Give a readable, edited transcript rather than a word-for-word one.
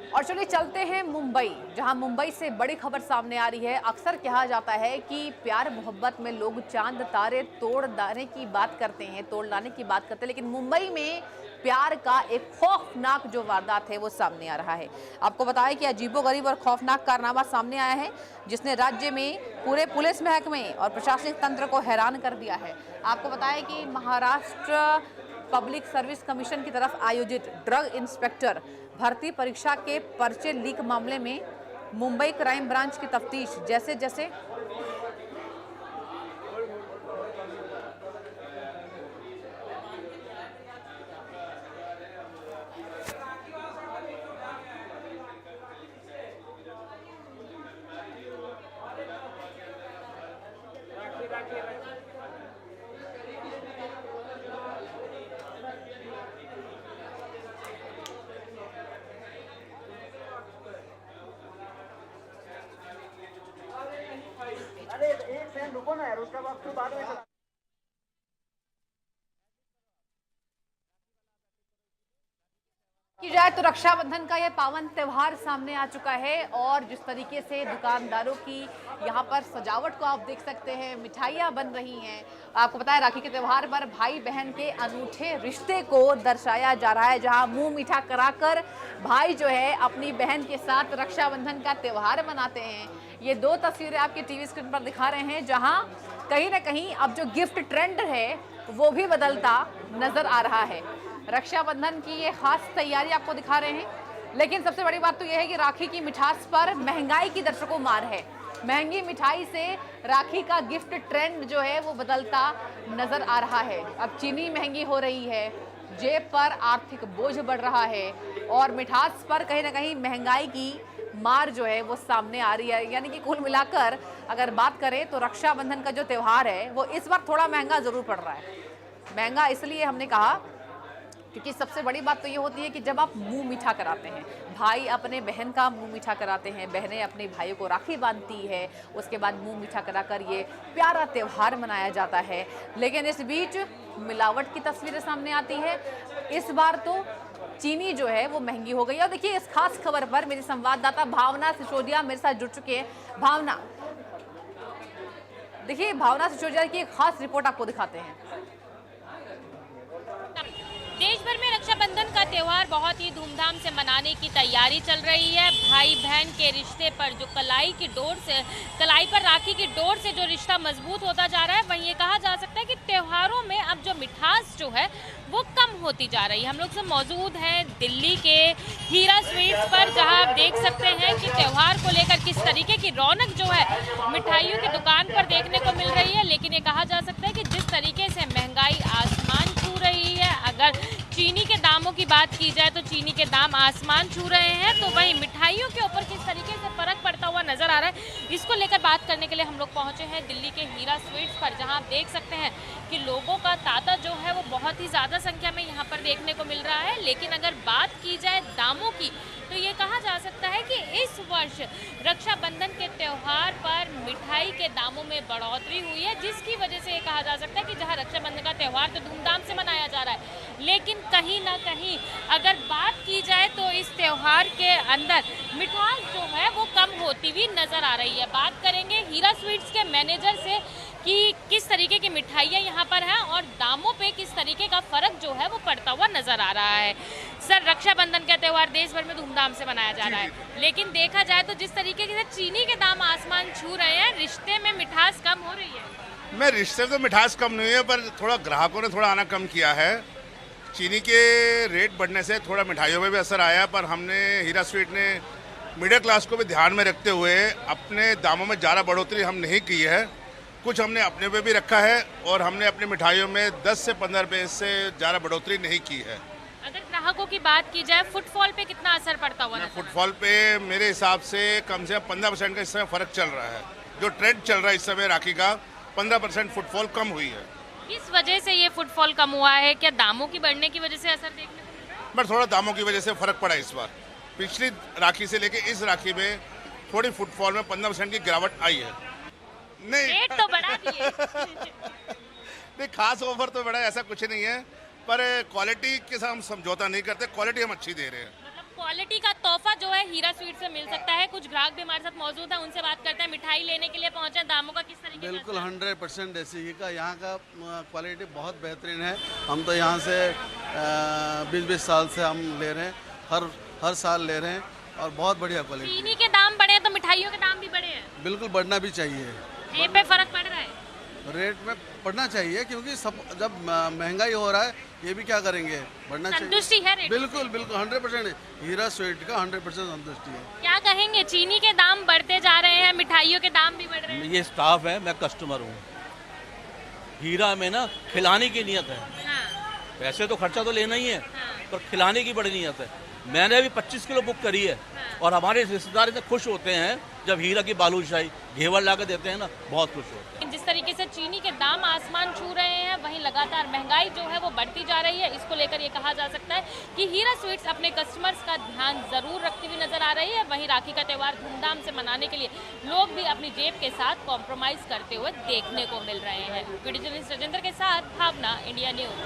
और चलिए चलते हैं मुंबई, जहां मुंबई से बड़ी खबर सामने आ रही है। अक्सर कहा जाता है कि प्यार मोहब्बत में लोग चांद तारे तोड़ लाने की बात करते हैं, लेकिन मुंबई में प्यार का एक खौफनाक जो वारदात है वो सामने आ रहा है। आपको बताएं कि अजीबोगरीब और खौफनाक कारनामा सामने आया है, जिसने राज्य में पूरे पुलिस महकमे और प्रशासनिक तंत्र को हैरान कर दिया है। आपको बताएं कि महाराष्ट्र पब्लिक सर्विस कमीशन की तरफ आयोजित ड्रग इंस्पेक्टर भर्ती परीक्षा के पर्चे लीक मामले में मुंबई क्राइम ब्रांच की तफ्तीश जैसे जैसे अरे एक सेकंड रुको ना यार, उसका वक्त तो बाद में चला। की जाए तो रक्षाबंधन का यह पावन त्योहार सामने आ चुका है और जिस तरीके से दुकानदारों की यहाँ पर सजावट को आप देख सकते हैं, मिठाइयाँ बन रही हैं। आपको पता है राखी के त्योहार पर भाई बहन के अनूठे रिश्ते को दर्शाया जा रहा है, जहाँ मुंह मीठा कराकर भाई जो है अपनी बहन के साथ रक्षाबंधन का त्योहार मनाते हैं। ये दो तस्वीरें आपके टीवी स्क्रीन पर दिखा रहे हैं, जहाँ कहीं ना कहीं अब जो गिफ्ट ट्रेंड है वो भी बदलता नजर आ रहा है। रक्षाबंधन की ये खास तैयारी आपको दिखा रहे हैं, लेकिन सबसे बड़ी बात तो यह है कि राखी की मिठास पर महंगाई की दर्शकों मार है। महंगी मिठाई से राखी का गिफ्ट ट्रेंड जो है वो बदलता नजर आ रहा है। अब चीनी महंगी हो रही है, जेब पर आर्थिक बोझ बढ़ रहा है और मिठास पर कहीं ना कहीं महंगाई की मार जो है वो सामने आ रही है। यानी कि कुल मिलाकर अगर बात करें तो रक्षाबंधन का जो त्यौहार है वो इस बार थोड़ा महंगा जरूर पड़ रहा है। महंगा इसलिए हमने कहा क्योंकि सबसे बड़ी बात तो ये होती है कि जब आप मुंह मीठा कराते हैं, भाई अपने बहन का मुंह मीठा कराते हैं, बहनें अपने भाइयों को राखी बांधती है, उसके बाद मुंह मीठा कराकर ये प्यारा त्यौहार मनाया जाता है। लेकिन इस बीच मिलावट की तस्वीरें सामने आती है। इस बार तो चीनी जो है वो महंगी हो गई है। और देखिए इस खास खबर पर मेरी संवाददाता भावना सिसोदिया मेरे साथ जुड़ चुके हैं। भावना, देखिए भावना सिसोदिया की एक खास रिपोर्ट आपको दिखाते हैं। देश भर में रक्षाबंधन का त्यौहार बहुत ही धूमधाम से मनाने की तैयारी चल रही है। भाई बहन के रिश्ते पर जो कलाई पर राखी की डोर से जो रिश्ता मजबूत होता जा रहा है, वहीं ये कहा जा सकता है कि त्योहारों में अब जो मिठास जो है वो कम होती जा रही है। हम लोग सब मौजूद हैं दिल्ली के हीरा स्वीट्स पर, जहां आप देख सकते हैं कि त्यौहार को लेकर किस तरीके की रौनक जो है मिठाइयों की दुकान पर देखने को मिल रही है। लेकिन ये कहा जा सकता है कि जिस तरीके से महंगाई आसमान छू रही है, अगर चीनी के दामों की बात की जाए तो चीनी के दाम आसमान छू रहे हैं, तो वहीं मिठाइयों के ऊपर किस तरीके से फर्क पड़ता हुआ नजर आ रहा है, इसको लेकर बात करने के लिए हम लोग पहुंचे हैं दिल्ली के हीरा स्वीट्स पर, जहां आप देख सकते हैं कि लोगों का तांता जो है वो बहुत ही ज़्यादा संख्या में यहाँ पर देखने को मिल रहा है। लेकिन अगर बात की जाए दामों की, तो ये कहा जा सकता है कि इस वर्ष रक्षाबंधन के त्यौहार पर मिठाई के दामों में बढ़ोतरी हुई है, जिसकी वजह से ये कहा जा सकता है कि जहां रक्षाबंधन का त्यौहार तो धूमधाम से मनाया जा रहा है, लेकिन कहीं ना कहीं अगर बात की जाए तो इस त्यौहार के अंदर मिठास जो है वो कम होती हुई नजर आ रही है। बात करेंगे हीरा स्वीट्स के मैनेजर से कि किस तरीके की मिठाइयाँ यहाँ पर हैं और दामों पे किस तरीके का फर्क जो है वो पड़ता हुआ नजर आ रहा है। सर, रक्षाबंधन का त्यौहार देश भर में धूमधाम से मनाया जा रहा है, लेकिन देखा जाए तो जिस तरीके से चीनी के दाम आसमान छू रहे हैं, रिश्ते में मिठास कम हो रही है। मैं रिश्ते तो मिठास कम नहीं है, पर थोड़ा ग्राहकों ने थोड़ा आना कम किया है। चीनी के रेट बढ़ने से थोड़ा मिठाइयों में भी असर आया, पर हमने हीरा स्वीट ने मिडिल क्लास को भी ध्यान में रखते हुए अपने दामों में ज़्यादा बढ़ोतरी हम नहीं की है। कुछ हमने अपने पे भी रखा है और हमने अपनी मिठाइयों में 10 से 15 रुपये से ज़्यादा बढ़ोतरी नहीं की है। अगर ग्राहकों की बात की जाए, फुटफॉल पे कितना असर पड़ता हुआ? फुटफॉल पे मेरे हिसाब से कम 15% का इस समय फ़र्क चल रहा है। जो ट्रेंड चल रहा है इस समय राखी का, 15% फुटफॉल कम हुई है। किस वजह से ये फुटफॉल कम हुआ है? क्या दामों की बढ़ने की वजह से असर देखने को मिल रहा है? बट थोड़ा दामों की वजह से फ़र्क पड़ा इस बार। पिछली राखी से लेके इस राखी में थोड़ी फुटफॉल में 15% की गिरावट आई है। नहीं, रेट तो बढ़ा दिए। नहीं, खास ऑफर तो बड़ा ऐसा कुछ नहीं है, पर क्वालिटी के साथ हम समझौता नहीं करते, क्वालिटी हम अच्छी दे रहे हैं। मतलब क्वालिटी का तोहफा जो है हीरा स्वीट से मिल सकता है। कुछ ग्राहक भी हमारे साथ मौजूद है, उनसे बात करते हैं। मिठाई लेने के लिए पहुंचे, दामों का किस तरीके बिल्कुल का? 100% देसी का यहाँ का क्वालिटी बहुत बेहतरीन है। हम तो यहाँ से 20-20 साल से हम ले रहे हैं, हर साल ले रहे हैं और बहुत बढ़िया क्वालिटी। चीनी के दाम बढ़े हैं तो मिठाइयों के दाम भी बढ़े हैं। बिल्कुल बढ़ना भी चाहिए, ये पे फर्क पड़ रहा है। रेट में बढ़ना चाहिए क्योंकि सब जब महंगाई हो रहा है ये भी क्या करेंगे, बढ़ना चाहिए। संतुष्टि है रेट? बिल्कुल बिल्कुल 100% हीरा स्वीट का 100% संतुष्टि है। क्या कहेंगे, चीनी के दाम बढ़ते जा रहे हैं, मिठाइयों के दाम भी बढ़ रहे हैं। ये स्टाफ है, मैं कस्टमर हूँ। हीरा में ना खिलाने की नियत है, हाँ, पैसे तो खर्चा तो लेना ही है, हाँ। पर खिलाने की बड़ी नियत है। मैंने अभी 25 किलो बुक करी है और हमारे रिश्तेदार इतने खुश होते हैं जब हीरा की बालूशाही घेवर ला के देते हैं ना, बहुत खुश होते हैं। जिस तरीके से चीनी के दाम आसमान छू रहे हैं, वहीं लगातार महंगाई जो है वो बढ़ती जा रही है। इसको लेकर ये कहा जा सकता है कि हीरा स्वीट्स अपने कस्टमर्स का ध्यान जरूर रखती हुई नजर आ रही है। वहीं राखी का त्यौहार धूमधाम से मनाने के लिए लोग भी अपनी जेब के साथ कॉम्प्रोमाइज करते हुए देखने को मिल रहे हैं। वीडियो जर्नलिस्ट राजेंद्र के साथ भावना, इंडिया न्यूज।